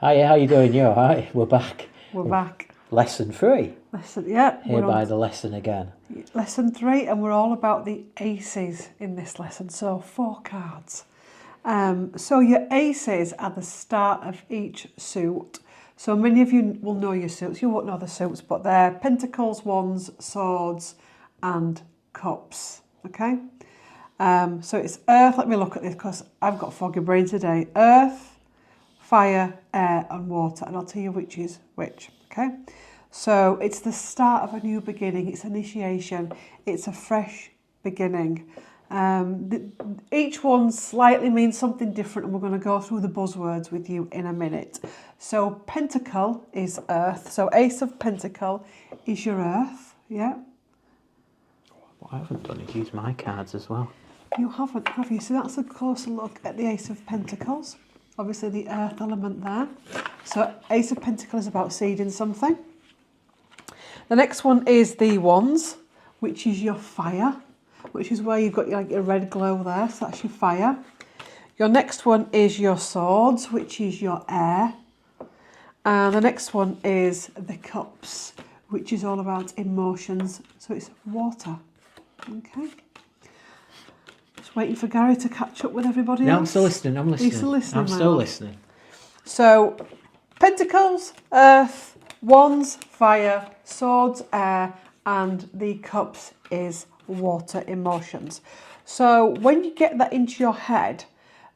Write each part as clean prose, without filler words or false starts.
Hiya, how you doing? You alright? We're back. We're back. Lesson 3. Yeah. Here by the lesson again. Lesson 3, and we're all about the aces in this lesson. So 4 cards. So your aces are the start of each suit. So many of you will know your suits. You won't know the suits, but they're Pentacles, Wands, Swords, and Cups. Okay. So it's Earth. Let me look at this because I've got foggy brain today. Earth, Fire, Air, and Water, and I'll tell you which is which. Okay. So it's the start of a new beginning. It's initiation. It's a fresh beginning. Each one slightly means something different, and we're going to go through the buzzwords with you in a minute. So Pentacle is Earth. So Ace of Pentacle is your Earth. Yeah. What I haven't done is use my cards as well. You haven't, have you? So that's a closer look at the Ace of Pentacles. Obviously the Earth element there. So Ace of Pentacles is about seeding something. The next one is the Wands, which is your fire, which is where you've got your red glow there, so that's your fire. Your next one is your Swords, which is your air. And the next one is the Cups, which is all about emotions, so it's water. Okay. Just waiting for Gary to catch up with everybody else. No, I'm still listening, I'm listening. He's still listening, I'm still listening. So, Pentacles, Earth, Wands, Fire, Swords, Air, and the Cups is water, emotions. So when you get that into your head,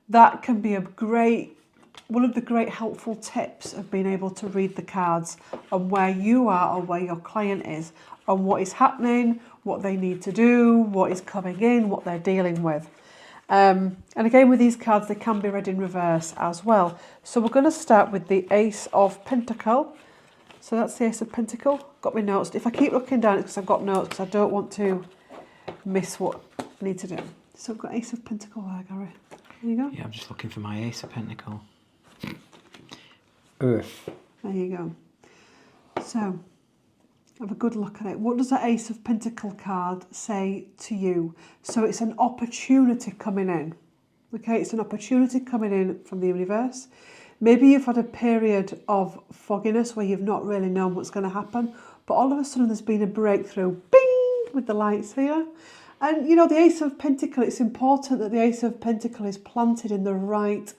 that can be one of the great helpful tips of being able to read the cards and where you are or where your client is and what is happening, what they need to do, what is coming in, what they're dealing with. And again, with these cards, they can be read in reverse as well. So we're going to start with the Ace of Pentacle. So that's the Ace of Pentacle. Got my notes. If I keep looking down, it's because I've got notes, because I don't want to miss what I need to do. So I've got Ace of Pentacle there, Gary. There you go. Yeah, I'm just looking for my Ace of Pentacle. Earth. There you go. So, have a good look at it. What does the Ace of Pentacle card say to you? So it's an opportunity coming in. Okay, it's an opportunity coming in from the universe. Maybe you've had a period of fogginess where you've not really known what's going to happen, but all of a sudden there's been a breakthrough. Bing! With the lights here. And you know, the Ace of Pentacle, it's important that the Ace of Pentacle is planted in the right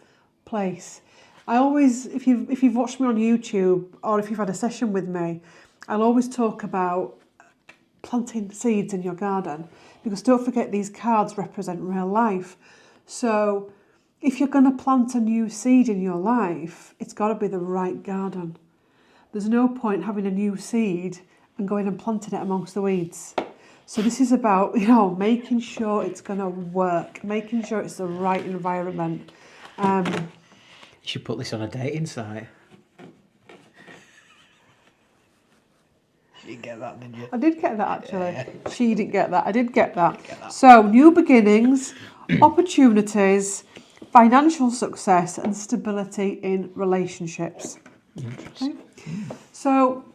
place. I always, if you've watched me on YouTube or if you've had a session with me, I'll always talk about planting seeds in your garden, because don't forget these cards represent real life. So if you're going to plant a new seed in your life, it's got to be the right garden. There's no point having a new seed and going and planting it amongst the weeds. So this is about, you know, making sure it's going to work, making sure it's the right environment. You should put this on a dating site. You didn't get that, did you? I did get that, actually. Yeah. She didn't get that. I did get that. So, new beginnings, opportunities, financial success, and stability in relationships. Okay? So,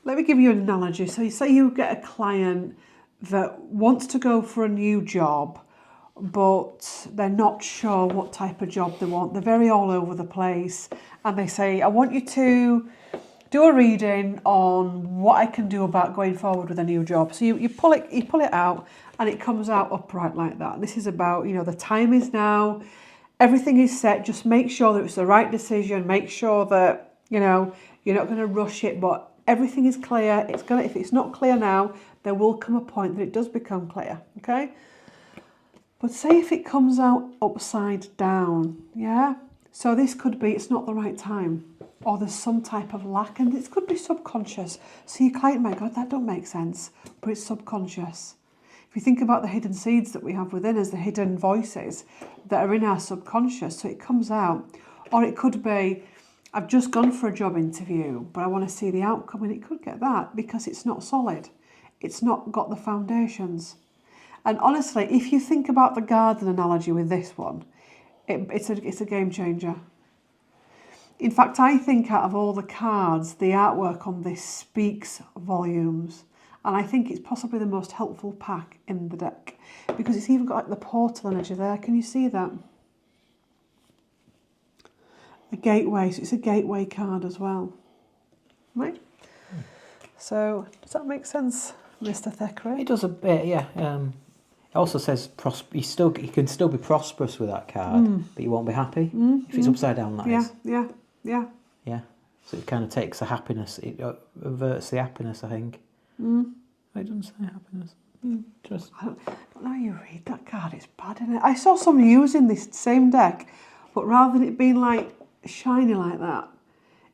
let me give you an analogy. So, you say you get a client that wants to go for a new job, but they're not sure what type of job they want. They're very all over the place. And they say, I want you to do a reading on what I can do about going forward with a new job. So you pull it out and it comes out upright like that. This is about, you know, the time is now, everything is set. Just make sure that it's the right decision. Make sure that, you know, you're not going to rush it, but everything is clear. If it's not clear now, there will come a point that it does become clear, okay? But say if it comes out upside down, yeah? So this could be, it's not the right time, or there's some type of lack, and this could be subconscious. So your client might go, that don't make sense, but it's subconscious. If you think about the hidden seeds that we have within us, the hidden voices that are in our subconscious, so it comes out. Or it could be, I've just gone for a job interview, but I want to see the outcome, and it could get that because it's not solid. It's not got the foundations. And honestly, if you think about the garden analogy with this one, it's a game changer. In fact, I think out of all the cards, the artwork on this speaks volumes. And I think it's possibly the most helpful pack in the deck, because it's even got like the portal energy there. Can you see that? a gateway, so it's a gateway card as well. Right? So, does that make sense, Mr. Thackeray? It does a bit, yeah. It also says you can still be prosperous with that card, but you won't be happy if it's upside down. That is. Yeah. So it kind of takes the happiness. It averts the happiness, I think. It doesn't say happiness. Just. I don't know how you read that card. It's bad, isn't it? I saw someone using this same deck, but rather than it being like shiny like that,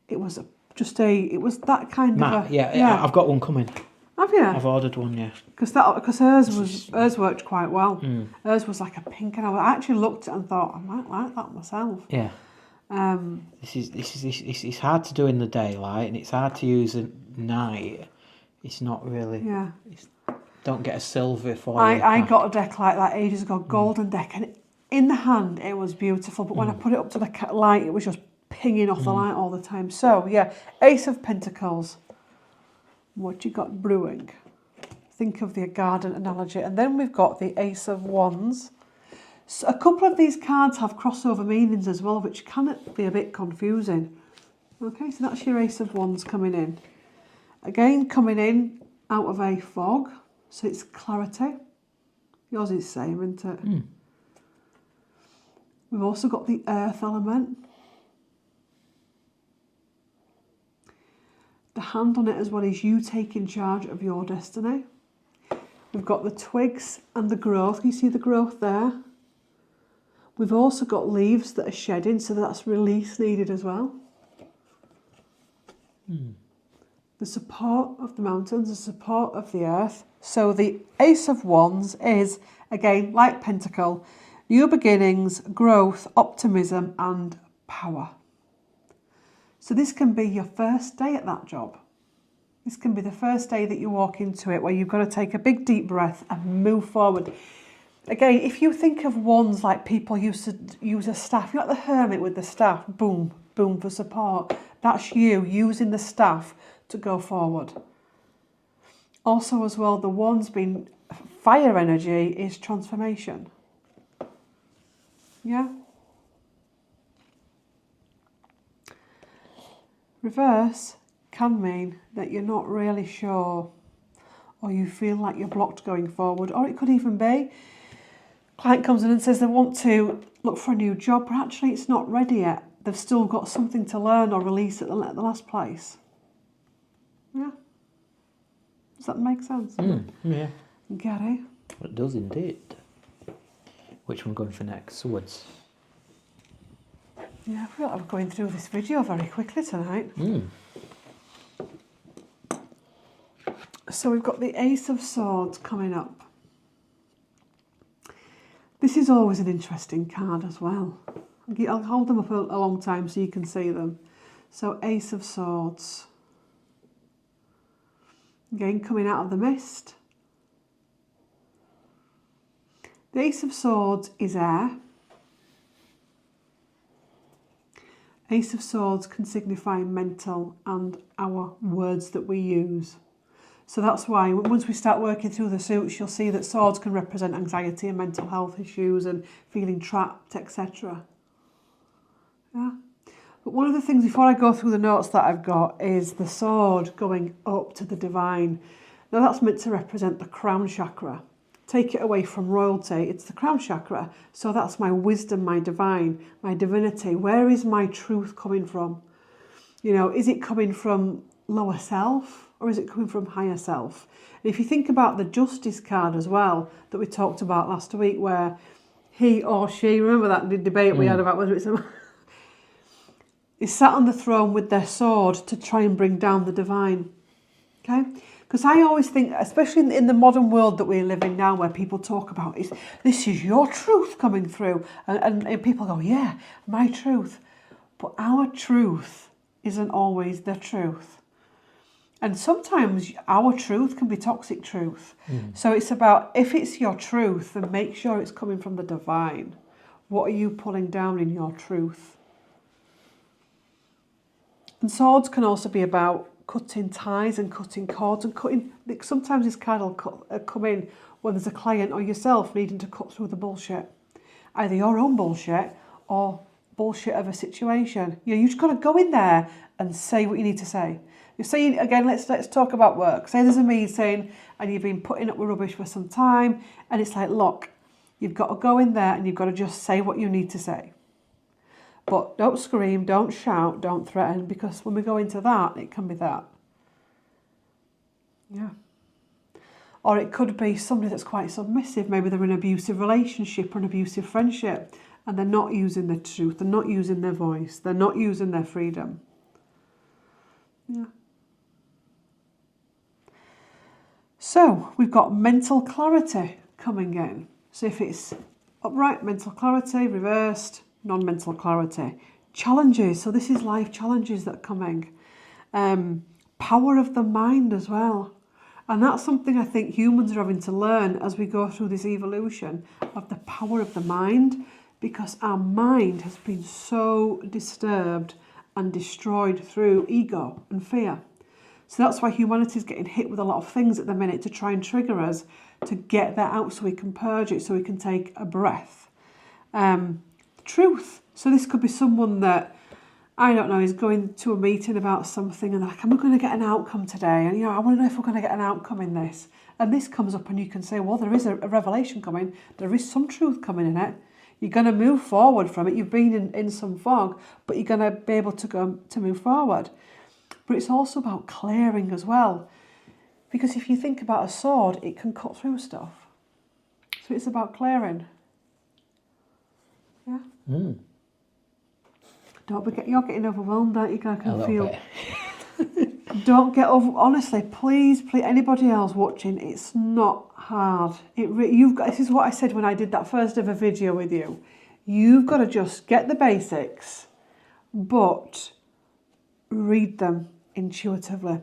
it was it was that kind of a... Yeah, I've got one coming. Have you? I've ordered one, yeah. Because hers worked quite well. Hers was like a pink, and I actually looked at it and thought, I might like that myself. Yeah. It's hard to do in the daylight, and it's hard to use at night. It's not really. Yeah. Don't get a silver for I got a deck like that ages ago, golden deck, and in the hand it was beautiful, but when I put it up to the light, it was just pinging off the light all the time. So yeah, Ace of Pentacles. What you got brewing? Think of the garden analogy, and then we've got the Ace of Wands. So a couple of these cards have crossover meanings as well, which can be a bit confusing. Okay, so that's your Ace of Wands coming in. Again, coming in out of a fog, so it's clarity. Yours is the same, isn't it? We've also got the earth element. The hand on it as well is you taking charge of your destiny. We've got the twigs and the growth. Can you see the growth there? We've also got leaves that are shedding, so that's release needed as well. The support of the mountains, the support of the earth. So the Ace of Wands is, again, like Pentacle, new beginnings, growth, optimism and power. So this can be your first day at that job. This can be the first day that you walk into it, where you've got to take a big deep breath and move forward. Again, if you think of wands like people used to use a staff, you're like the hermit with the staff, boom, boom for support. That's you using the staff to go forward. Also as well, the wands being fire energy is transformation. Yeah? Reverse can mean that you're not really sure, or you feel like you're blocked going forward, or it could even be client comes in and says they want to look for a new job, but actually it's not ready yet. They've still got something to learn or release at the last place. Yeah? Does that make sense? Yeah. Gary? It does indeed. Which one going for next? Woods. Yeah, I feel like I'm going through this video very quickly tonight. So we've got the Ace of Swords coming up. This is always an interesting card as well. I'll hold them up a long time so you can see them. So Ace of Swords. Again, coming out of the mist. The Ace of Swords is air. Ace of Swords can signify mental and our words that we use. So that's why once we start working through the suits, you'll see that swords can represent anxiety and mental health issues and feeling trapped, etc. Yeah. But one of the things, before I go through the notes that I've got, is the sword going up to the divine. Now that's meant to represent the crown chakra. Take it away from royalty, it's the crown chakra. So that's my wisdom, my divine, my divinity. Where is my truth coming from? You know, is it coming from lower self? Or is it coming from higher self? And if you think about the Justice card as well, that we talked about last week, where he or she, remember that debate we had about whether it's a is sat on the throne with their sword to try and bring down the divine. Okay? Because I always think, especially in the modern world that we live in now, where people talk about this is your truth coming through. And people go, yeah, my truth. But our truth isn't always the truth. And sometimes our truth can be toxic truth. So it's about, if it's your truth, then make sure it's coming from the divine. What are you pulling down in your truth? And swords can also be about cutting ties and cutting cords and cutting. Sometimes this card will come in when there's a client or yourself needing to cut through the bullshit. Either your own bullshit or bullshit of a situation. You know, you've just got to go in there and say what you need to say. You're saying, again, let's talk about work. Say there's a meeting and you've been putting up with rubbish for some time, and it's like, look, you've got to go in there and you've got to just say what you need to say. But don't scream, don't shout, don't threaten, because when we go into that, it can be that. Yeah. Or it could be somebody that's quite submissive. Maybe they're in an abusive relationship or an abusive friendship, and they're not using their truth, they're not using their voice, they're not using their freedom. Yeah. So we've got mental clarity coming in. So if it's upright, mental clarity, reversed, non-mental clarity. Challenges, so this is life challenges that are coming. Power of the mind as well. And that's something I think humans are having to learn as we go through this evolution of the power of the mind, because our mind has been so disturbed and destroyed through ego and fear. So that's why humanity is getting hit with a lot of things at the minute to try and trigger us to get that out so we can purge it, so we can take a breath. Truth. So this could be someone that, I don't know, is going to a meeting about something and they're like, am I going to get an outcome today? And, you know, I want to know if we're going to get an outcome in this. And this comes up and you can say, well, there is a revelation coming. There is some truth coming in it. You're going to move forward from it. You've been in some fog, but you're going to be able to move forward. But it's also about clearing as well. Because if you think about a sword, it can cut through stuff. So it's about clearing. Yeah? Mm. Don't forget, you're getting overwhelmed, aren't you? I can feel. Bit. Don't get over. Honestly, please, anybody else watching, it's not hard. You've got. This is what I said when I did that first ever video with you. You've got to just get the basics, but read them intuitively,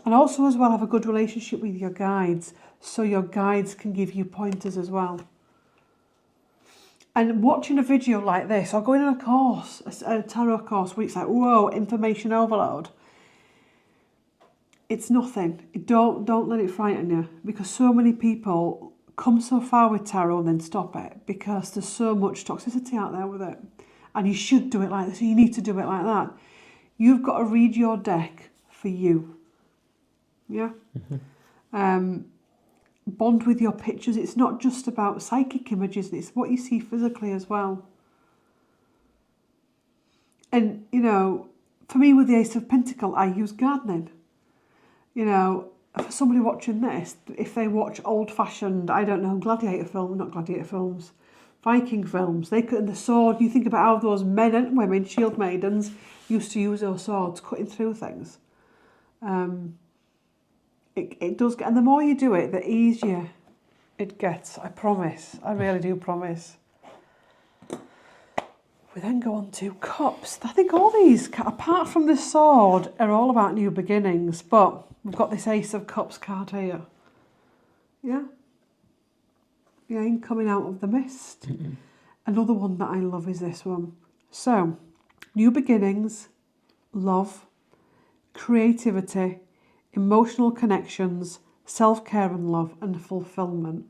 and also as well have a good relationship with your guides, so your guides can give you pointers as well. And watching a video like this, or going on a course, a tarot course, where it's like, whoa, information overload, it's nothing. Don't let it frighten you, because so many people come so far with tarot and then stop it, because there's so much toxicity out there with it. And you should do it like this, you need to do it like that. You've got to read your deck for you. Yeah? Mm-hmm. Bond with your pictures. It's not just about psychic images, it's what you see physically as well. And, you know, for me with the Ace of Pentacles, I use gardening. You know, for somebody watching this, if they watch old-fashioned, I don't know, Viking films, they cut the sword. You think about how those men and women, shield maidens, used to use those swords cutting through things. It does get, and the more you do it, the easier it gets. I promise. I really do promise. We then go on to cups. I think all these, apart from the sword, are all about new beginnings. But we've got this Ace of Cups card here. Yeah? Yeah, coming out of the mist. Mm-hmm. Another one that I love is this one. So, new beginnings, love, creativity, emotional connections, self-care and love, and fulfillment.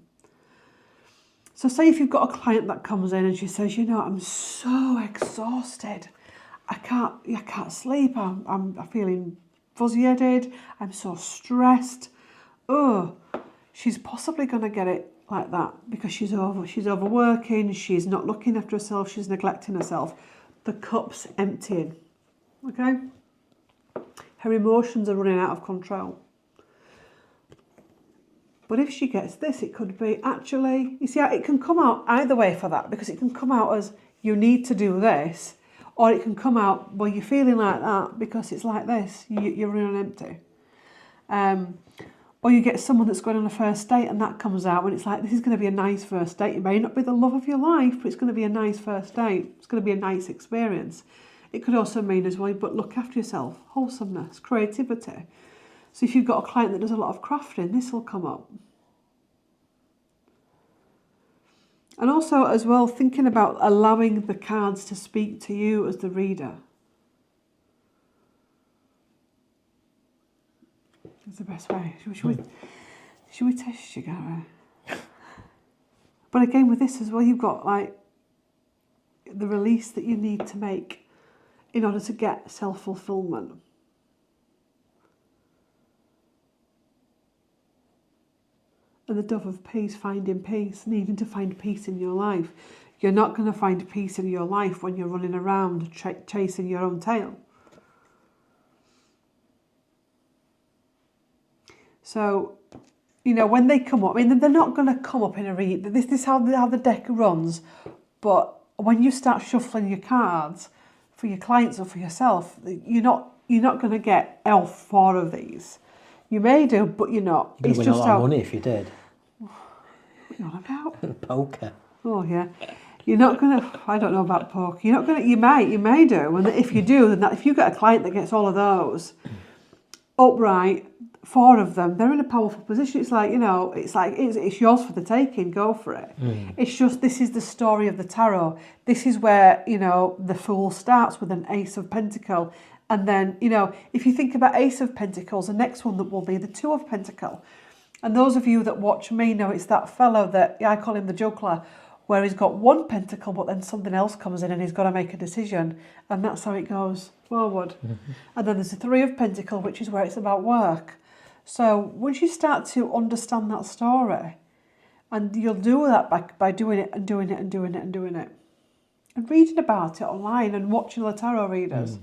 So say if you've got a client that comes in and she says, you know, I'm so exhausted. I can't sleep. I'm feeling fuzzy-headed. I'm so stressed. Oh, she's possibly going to get it like that because she's overworking, she's not looking after herself, she's neglecting herself. The cup's emptying. Okay? Her emotions are running out of control. But if she gets this, it could be actually, you see, it can come out either way for that, because it can come out as you need to do this, or it can come out, well, you're feeling like that because it's like this, you're running empty. Or you get someone that's going on a first date and that comes out and it's like, this is going to be a nice first date. It may not be the love of your life, but it's going to be a nice first date. It's going to be a nice experience. It could also mean as well, but look after yourself, wholesomeness, creativity. So if you've got a client that does a lot of crafting, this will come up. And also as well, thinking about allowing the cards to speak to you as the reader. That's the best way. Should we test you, Gary? But again, with this as well, you've got like the release that you need to make in order to get self-fulfillment. And the Dove of Peace, finding peace, needing to find peace in your life. You're not going to find peace in your life when you're running around chasing your own tail. So, you know, when they come up, I mean, they're not going to come up in a read. This is how the deck runs. But when you start shuffling your cards for your clients or for yourself, you're not going to get all 4 of these. You may do, but you're not. You'd win a lot of money if you did. What are you on about? Poker. Oh yeah. You're not gonna. I don't know about poker. You're not gonna. You may do, and if you do, then if you get a client that gets all of those upright, 4 of them, they're in a powerful position. It's like, you know, it's yours for the taking. Go for it. It's just, this is the story of the tarot. This is where, you know, the Fool starts with an Ace of Pentacle, and then, you know, if you think about Ace of Pentacles, the next one that will be the 2 of Pentacle. And those of you that watch me know it's that fellow that, I call him the juggler, where he's got 1 pentacle, but then something else comes in and he's got to make a decision. And that's how it goes forward. And then there's the 3 of Pentacle, which is where it's about work. So once you start to understand that story, and you'll do that by doing it and doing it and doing it and doing it, and reading about it online and watching the tarot readers.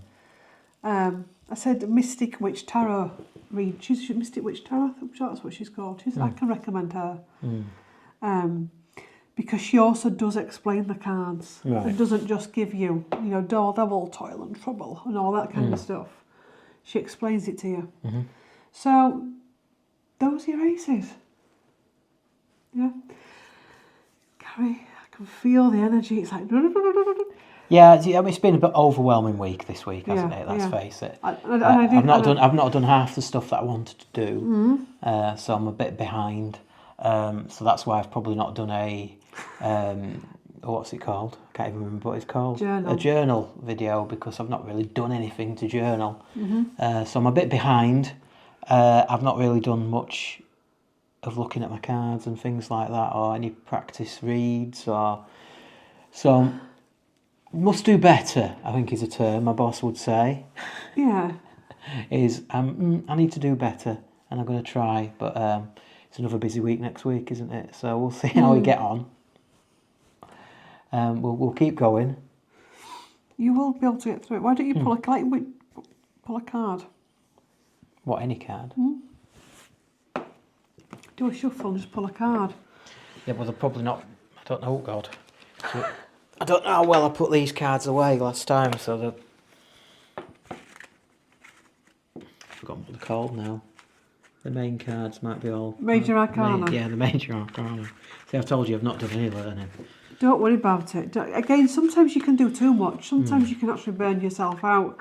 I said Mystic Witch Tarot read. She's Mystic Witch Tarot, that's what she's called. I can recommend her. Because she also does explain the cards. Right. And doesn't just give you, you know, devil, toil and trouble and all that kind of stuff. She explains it to you. So, those are your aces. Yeah. Carrie, I can feel the energy. It's like... Yeah, it's been a bit overwhelming week this week, hasn't it? Let's face it. I've not done half the stuff that I wanted to do, so I'm a bit behind. So that's why I've probably not done a what's it called? I can't even remember what it's called. Journal. A journal video, because I've not really done anything to journal. So I'm a bit behind. I've not really done much of looking at my cards and things like that, or any practice reads, or so. Must do better, I think is a term my boss would say. Yeah. Is I need to do better, and I'm going to try, but it's another busy week next week, isn't it? So we'll see how we get on. We'll keep going. You will be able to get through it. Why don't you pull a card? What, any card? Do a shuffle and just pull a card. Yeah, well, they're probably not. I don't know. God. So, I don't know how well I put these cards away last time, so I've forgotten what they're called now. The main cards might be all... Major Arcana. The Major Arcana. See, I've told you I've not done any learning. Don't worry about it. Again, sometimes you can do too much. Sometimes you can actually burn yourself out.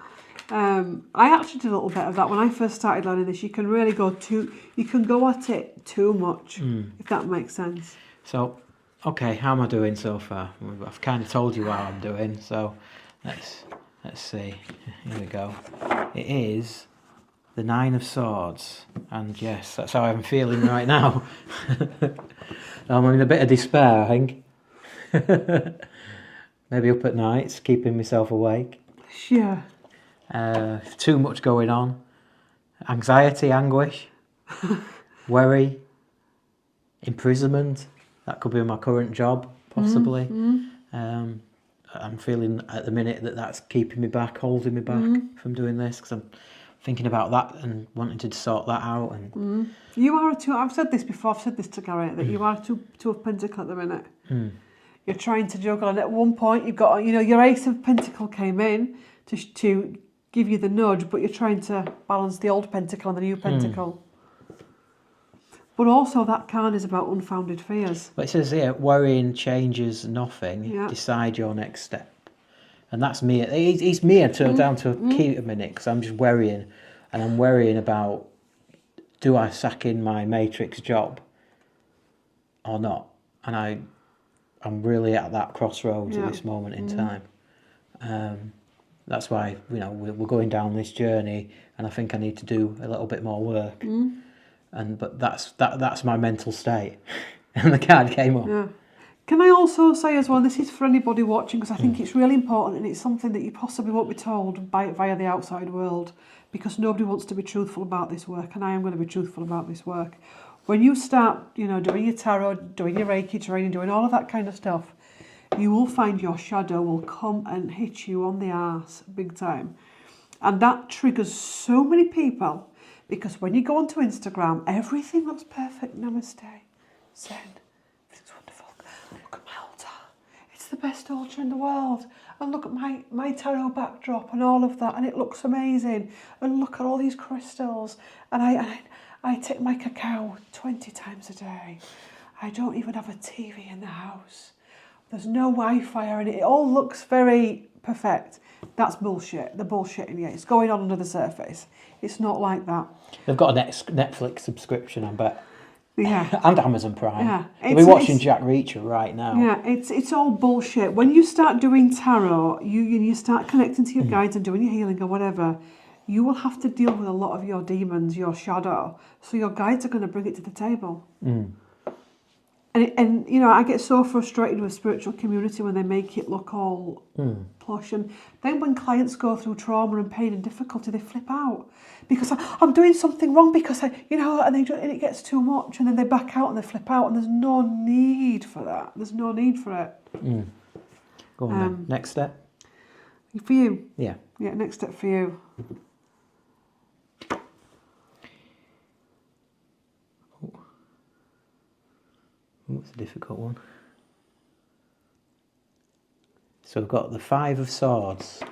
I actually did a little bit of that when I first started learning this. You can really go at it too much, if that makes sense. So, okay, how am I doing so far? I've kind of told you how I'm doing, so let's see. Here we go. It is the 9 of Swords, and yes, that's how I'm feeling right now. I'm in a bit of despair, I think. Maybe up at nights, keeping myself awake. Yeah. Too much going on. Anxiety, anguish, worry, imprisonment. That could be my current job, possibly. I'm feeling at the minute that's keeping me back, holding me back from doing this, because I'm thinking about that and wanting to sort that out. And You are a 2. I've said this before. I've said this to Gary, that you are a 2 of Pentacle at the minute. You're trying to juggle, and at one point you've got, you know, your Ace of Pentacle came in to give you the nudge, but you're trying to balance the old Pentacle and the new Pentacle. But also that card is about unfounded fears. But it says here, worrying changes nothing. Yeah. Decide your next step. And that's me. It's me down to a key at a minute, because I'm just worrying. And I'm worrying about, do I sack in my Matrix job or not? And I'm really at that crossroads at this moment in time. That's why, you know, we're going down this journey, and I think I need to do a little bit more work. But that's my mental state. And the card came up. Yeah. Can I also say as well, this is for anybody watching, because I think it's really important, and it's something that you possibly won't be told via the outside world, because nobody wants to be truthful about this work, and I am going to be truthful about this work. When you start, you know, doing your tarot, doing your Reiki training, doing all of that kind of stuff, you will find your shadow will come and hit you on the arse big time. And that triggers so many people, because when you go onto Instagram, everything looks perfect. Namaste. Zen. Everything's wonderful. Look at my altar. It's the best altar in the world. And look at my tarot backdrop and all of that. And it looks amazing. And look at all these crystals. And I take my cacao 20 times a day. I don't even have a TV in the house. There's no Wi-Fi or anything. It all looks very perfect. That's bullshit. The bullshit in you. It's going on under the surface. It's not like that. They've got a Netflix subscription, I bet. Yeah. And Amazon Prime. Yeah. They'll be watching Jack Reacher right now. Yeah, it's all bullshit. When you start doing tarot, you start connecting to your guides and doing your healing or whatever, you will have to deal with a lot of your demons, your shadow. So your guides are going to bring it to the table. And you know, I get so frustrated with spiritual community when they make it look all plush. And then when clients go through trauma and pain and difficulty, they flip out because I'm doing something wrong because and it gets too much, and then they back out and they flip out, and there's no need for that. There's no need for it. Go on then. Next step. For you. Yeah. Yeah. Next step for you. It's a difficult one. So we've got the Five of Swords.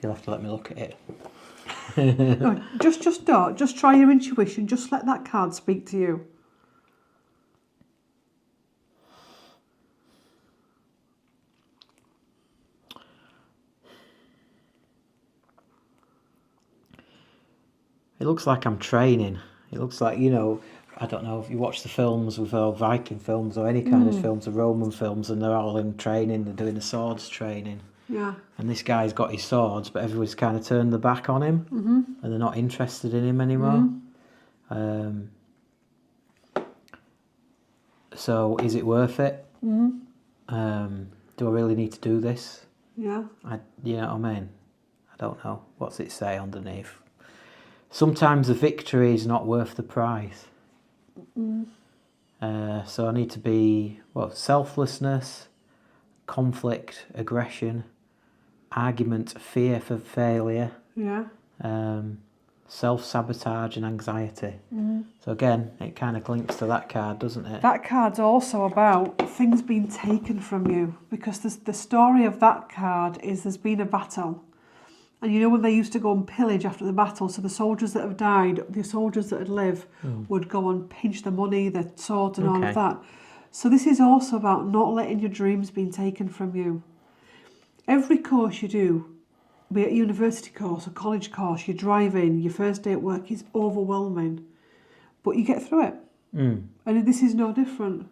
You'll have to let me look at it. No, just don't. Just try your intuition. Just let that card speak to you. It looks like I'm training. It looks like, you know, I don't know if you watch the films with Viking films or any kind of films, the Roman films, and they're all in training, they're doing the swords training. Yeah. And this guy's got his swords, but everyone's kind of turned their back on him, and they're not interested in him anymore. So is it worth it? Do I really need to do this? Yeah. You know what I mean? I don't know. What's it say underneath? Sometimes the victory is not worth the price. So I need to be, selflessness, conflict, aggression, argument, fear for failure, self-sabotage and anxiety. So again, it kind of links to that card, doesn't it? That card's also about things being taken from you, because the story of that card is there's been a battle. And you know when they used to go and pillage after the battle, so the soldiers that have died, the soldiers that had lived, would go and pinch the money, the swords and all of that. So this is also about not letting your dreams being taken from you. Every course you do, be it a university course, a college course, your driving, your first day at work, is overwhelming. But you get through it. And this is no different.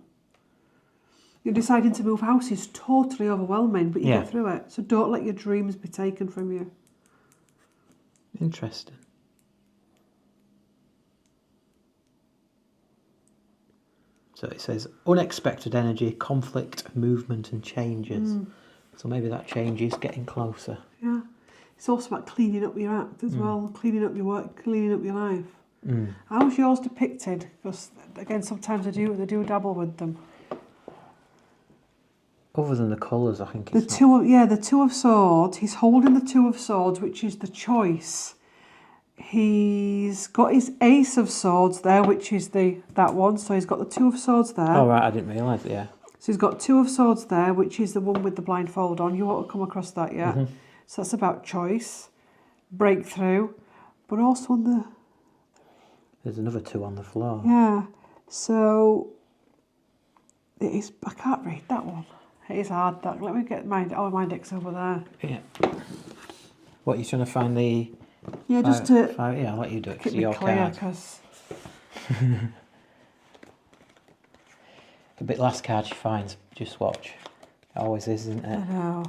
You're deciding to move house is totally overwhelming, but you get through it. So don't let your dreams be taken from you. Interesting. So it says unexpected energy, conflict, movement and changes. So maybe that change is getting closer. Yeah. It's also about cleaning up your act as well, cleaning up your work, cleaning up your life. How's yours depicted? Because again, sometimes they do dabble with them. Other than the colours, I think it's the Two of Swords. He's holding the Two of Swords, which is the choice. He's got his Ace of Swords there, which is that one. So he's got the Two of Swords there. Oh right, I didn't realise it. Yeah. So he's got Two of Swords there, which is the one with the blindfold on. You won't come across that yet. So that's about choice, breakthrough, but also on There's another two on the floor. Yeah. So it is. I can't read that one. It is hard. That. Let me get my deck's over there. Yeah. What, you trying to find the? Yeah, just to. Yeah, I'll let you do it. Keep It's me your clear, card. because. The last card she finds, just watch. It always is, isn't it? I know.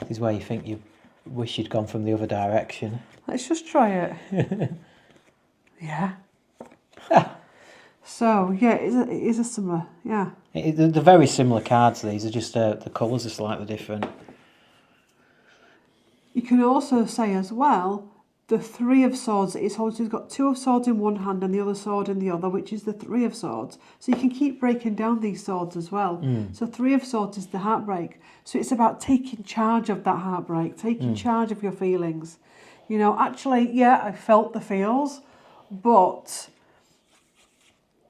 This is where you think you wish you'd gone from the other direction. Let's just try it. Yeah. So, yeah, it is a similar, yeah. They're very similar cards, these are just the colours are slightly different. You can also say as well, the Three of Swords, it's got Two of Swords in one hand and the other sword in the other, which is the Three of Swords. So you can keep breaking down these swords as well. So Three of Swords is the heartbreak. So it's about taking charge of that heartbreak, taking charge of your feelings. You know, actually, yeah, I felt the feels, but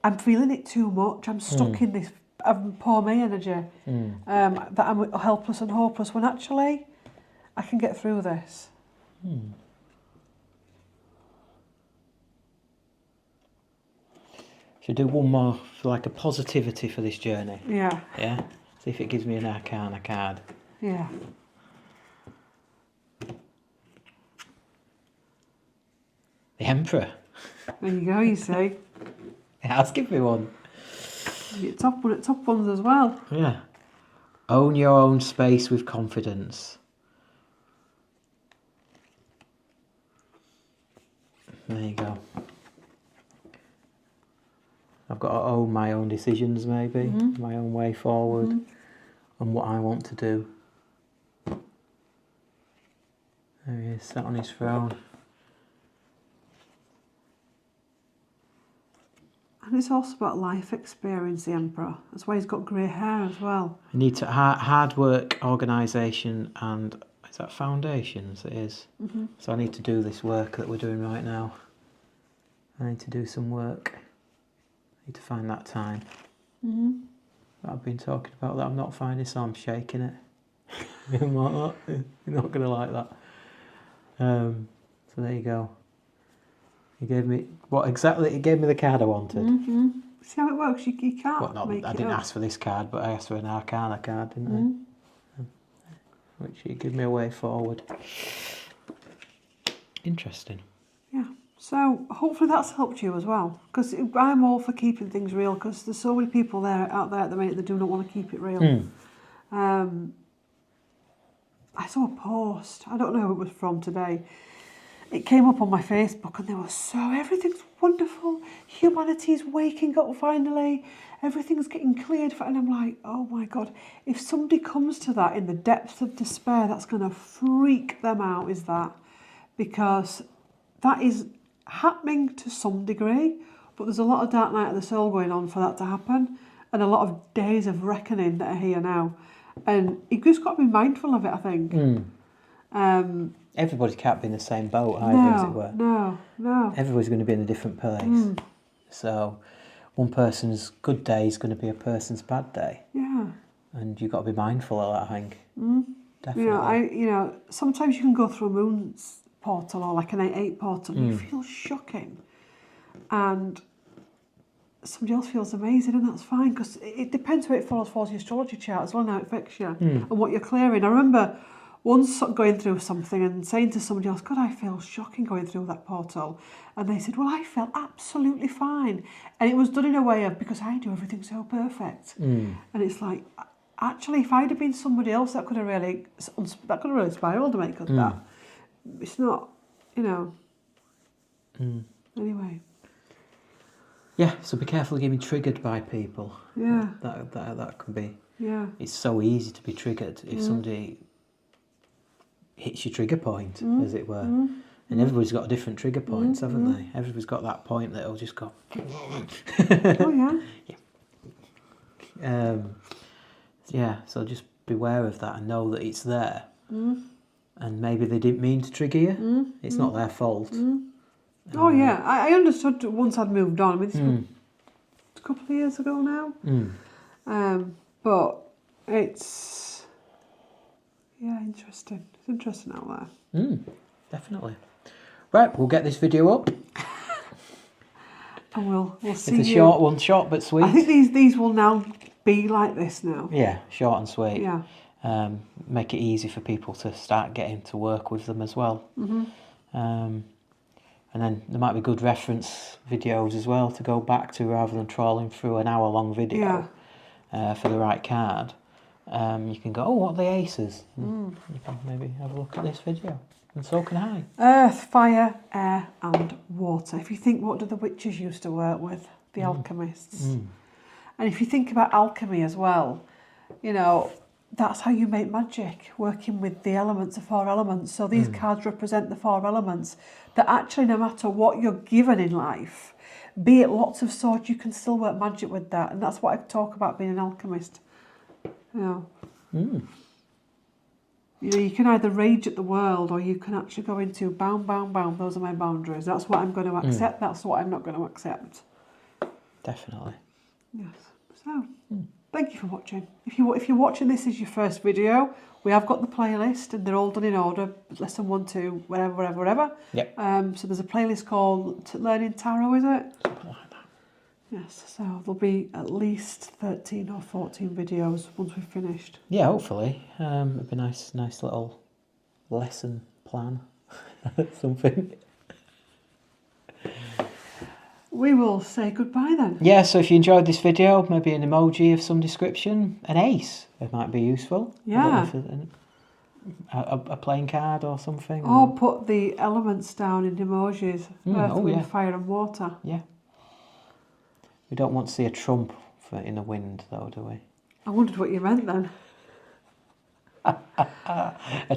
I'm feeling it too much. I'm stuck in this poor me energy, that I'm helpless and hopeless, when actually I can get through this. Should do one more for like a positivity for this journey. Yeah. Yeah? See if it gives me an Arcana card. Yeah. The Emperor. There you go, you see. It has given me one. Your top ones as well. Yeah. Own your own space with confidence. There you go. I've got to own my own decisions, maybe, my own way forward, and what I want to do. There he is, sat on his throne. And it's also about life experience, the Emperor. That's why he's got grey hair as well. I need to hard work, organisation, and is that foundations? It is. So I need to do this work that we're doing right now. I need to do some work. I need to find that time. That I've been talking about that I'm not finding, so I'm shaking it. I'm like, oh, you're not going to like that. So there you go. He gave me what exactly? He gave me the card I wanted. See how it works? You can't Well, no, make I it didn't up. ask for this card, but I asked for an Arcana card, didn't I? Which he gave me a way forward. Interesting. Yeah. So hopefully that's helped you as well, because I'm all for keeping things real, because there's so many people out there at the minute that do not want to keep it real. I saw a post, I don't know who it was from today. It came up on my Facebook and they were everything's wonderful, humanity's waking up finally, everything's getting cleared, and I'm like, oh my God, if somebody comes to that in the depths of despair, that's going to freak them out, is that? Because that is happening to some degree, but there's a lot of dark night of the soul going on for that to happen, and a lot of days of reckoning that are here now, and you just got to be mindful of it, I think. Everybody can't be in the same boat either, as it were. No. Everybody's going to be in a different place. So one person's good day is going to be a person's bad day. Yeah. And you've got to be mindful of that, I think. Definitely. You know, sometimes you can go through a moon's portal or like an 8/8 portal and you feel shocking. And somebody else feels amazing, and that's fine, because it depends where it falls your astrology chart as well, how it affects you and what you're clearing. I remember once going through something and saying to somebody else, God, I feel shocking going through that portal. And they said, well, I felt absolutely fine. And it was done in a way of, because I do everything so perfect. And it's like, actually, if I'd have been somebody else, that could have really spiraled and make that. It's not, you know. Anyway. Yeah, so be careful of getting triggered by people. Yeah. That can be. Yeah. It's so easy to be triggered if somebody hits your trigger point, as it were. And everybody's got different trigger points, haven't they? Everybody's got that point that'll just go. Oh yeah. Yeah, so just beware of that and know that it's there. And maybe they didn't mean to trigger you. It's not their fault. Oh yeah, I understood once I'd moved on. I mean, this was a couple of years ago now. But it's, yeah, interesting. It's interesting out there. Definitely. Right, we'll get this video up. And we'll see. It's a short one, short but sweet. I think these will now be like this now. Yeah, short and sweet. Yeah. Make it easy for people to start getting to work with them as well. And then there might be good reference videos as well to go back to rather than trawling through an hour-long video for the right card. you can go, oh, what are the aces? You can maybe have a look at this video. And so can I. Earth, fire, air and water. If you think, what do the witches used to work with? The alchemists. And if you think about alchemy as well, you know, that's how you make magic, working with the elements, the 4 elements. So these cards represent the 4 elements, that actually no matter what you're given in life, be it lots of swords, you can still work magic with that. And that's what I talk about being an alchemist. You know, you can either rage at the world, or you can actually go into bound, those are my boundaries. That's what I'm going to accept, that's what I'm not going to accept. Definitely. Yes. So, thank you for watching. If you're watching this as your first video, we have got the playlist, and they're all done in order. Lesson 1, 2, whatever. Yep. So there's a playlist called Learning Tarot, is it? Something like that. Yes. So there'll be at least 13 or 14 videos once we've finished. Yeah, hopefully. It'd be nice little lesson plan. Something. We will say goodbye then. Yeah, so if you enjoyed this video, maybe an emoji of some description, an ace, it might be useful. Yeah. A playing card or something. Or put the elements down in emojis. Earth, wind, fire and water. Yeah. We don't want to see a trump in the wind, though, do we? I wondered what you meant then. A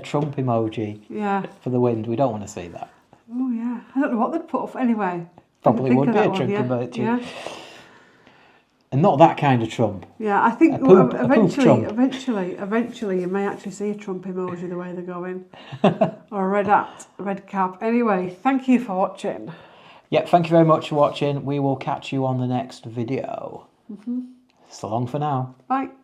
trump emoji. Yeah. For the wind. We don't want to see that. Oh yeah. I don't know what they'd put up anyway. Probably would be a trump emoji. Yeah. And not that kind of trump. Yeah, I think eventually you may actually see a Trump emoji the way they're going. Or a red hat, a red cap. Anyway, thank you for watching. Yep, thank you very much for watching. We will catch you on the next video. So long for now. Bye.